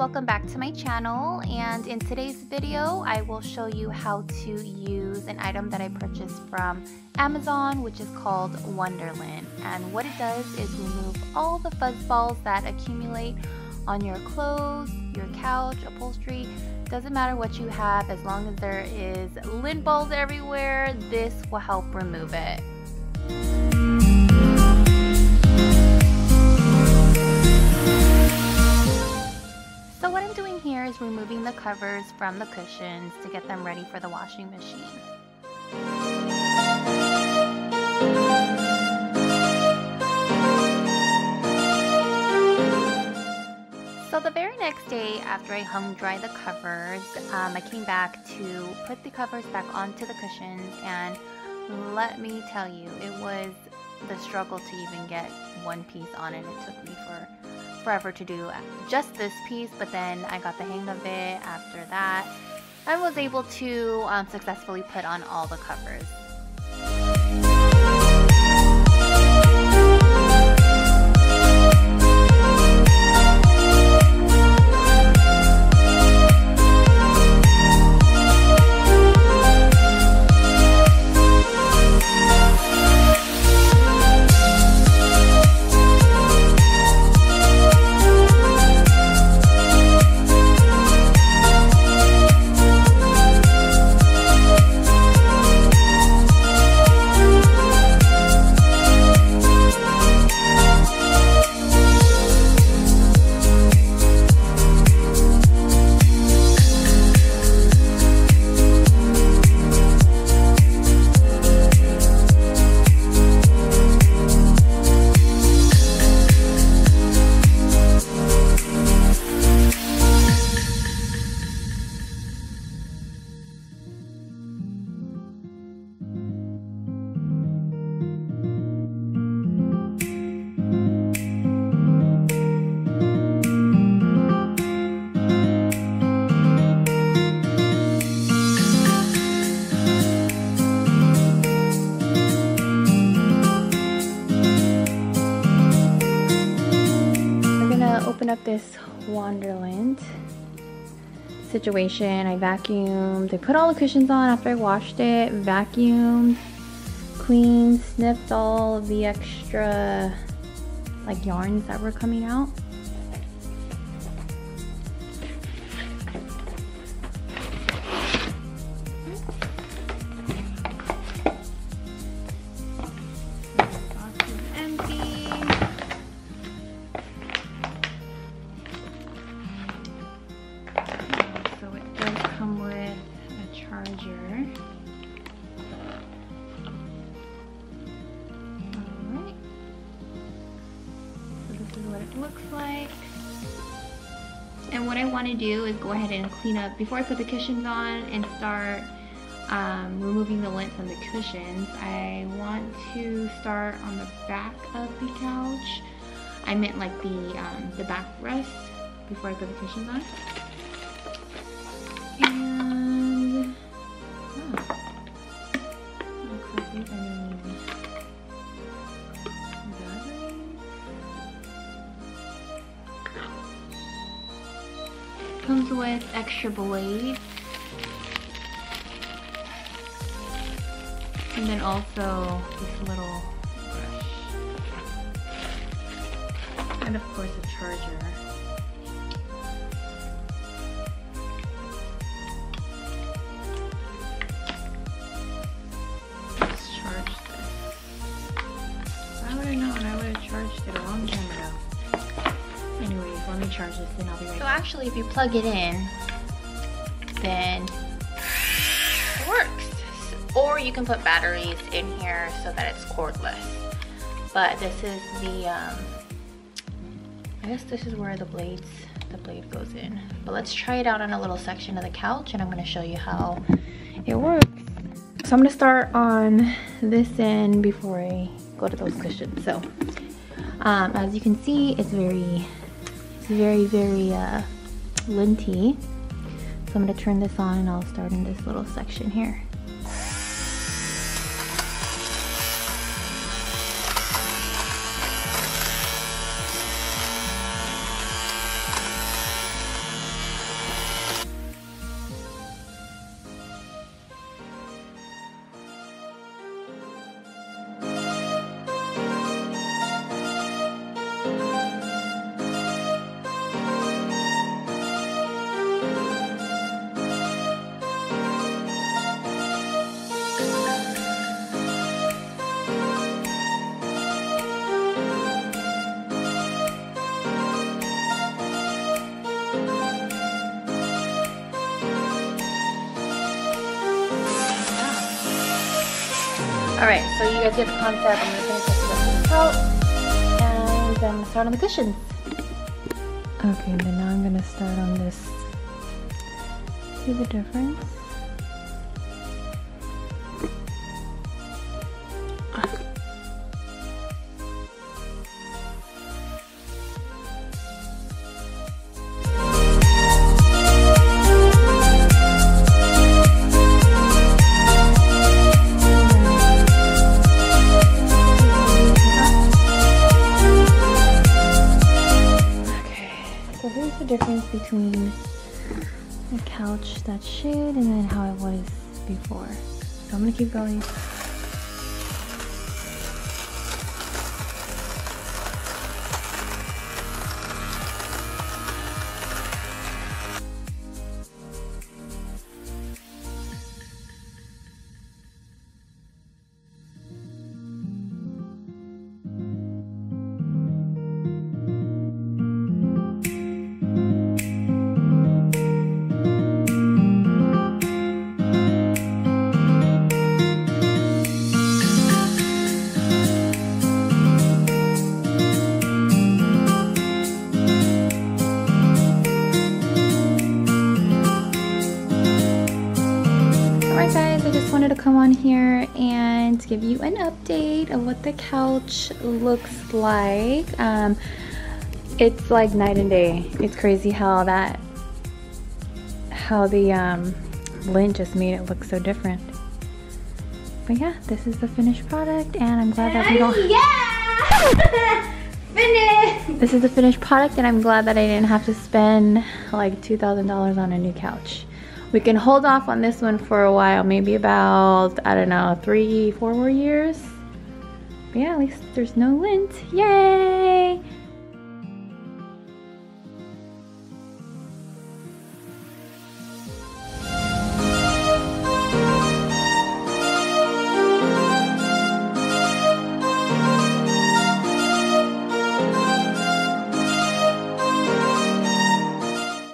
welcome back to my channel, and in today's video I will show you how to use an item that I purchased from Amazon, which is called Lint. And what it does is remove all the fuzz balls that accumulate on your clothes, your couch, upholstery. Doesn't matter what you have, as long as there is lint balls everywhere, this will help remove it. So what I'm doing here is removing the covers from the cushions to get them ready for the washing machine. So the very next day after I hung dry the covers, I came back to put the covers back onto the cushions, and let me tell you, it was the struggle to even get one piece on it. It took me forever to do just this piece, but then I got the hang of it after that. I was able to successfully put on all the covers. Open up this Lint situation. I vacuumed. I put all the cushions on after I washed it, vacuumed, cleaned, snipped all of the extra like yarns that were coming out. Looks like, and what I want to do is go ahead and clean up before I put the cushions on and start removing the lint from the cushions. I want to start on the back of the couch. I meant like the back rest before I put the cushions on. And looks like these are comes with extra blades, and then also this little brush, and of course a charger. Let's charge this. I would have known. I would have charged it a long time ago. Anyways, let me charge this and I'll be right back. So actually, if you plug it in, then it works. Or you can put batteries in here so that it's cordless. But this is the, I guess this is where the blade goes in. But let's try it out on a little section of the couch, and I'm going to show you how it works. So I'm going to start on this end before I go to those cushions. So as you can see, it's very linty. So I'm going to turn this on and I'll start in this little section here. Alright, so you guys get the concept. I'm gonna finish this out and then I'm gonna start on the cushions. Okay, then now I'm gonna start on this. See the difference? Difference between the couch that shit and then how it was before. So I'm gonna keep going. Wanted to come on here and give you an update of what the couch looks like. It's like night and day. It's crazy how the lint just made it look so different. But yeah, this is the finished product, and I'm glad that we don't. Yeah, finished. This is the finished product, and I'm glad that I didn't have to spend like $2,000 on a new couch. We can hold off on this one for a while, maybe about, I don't know, 3-4 more years. But yeah, at least there's no lint. Yay!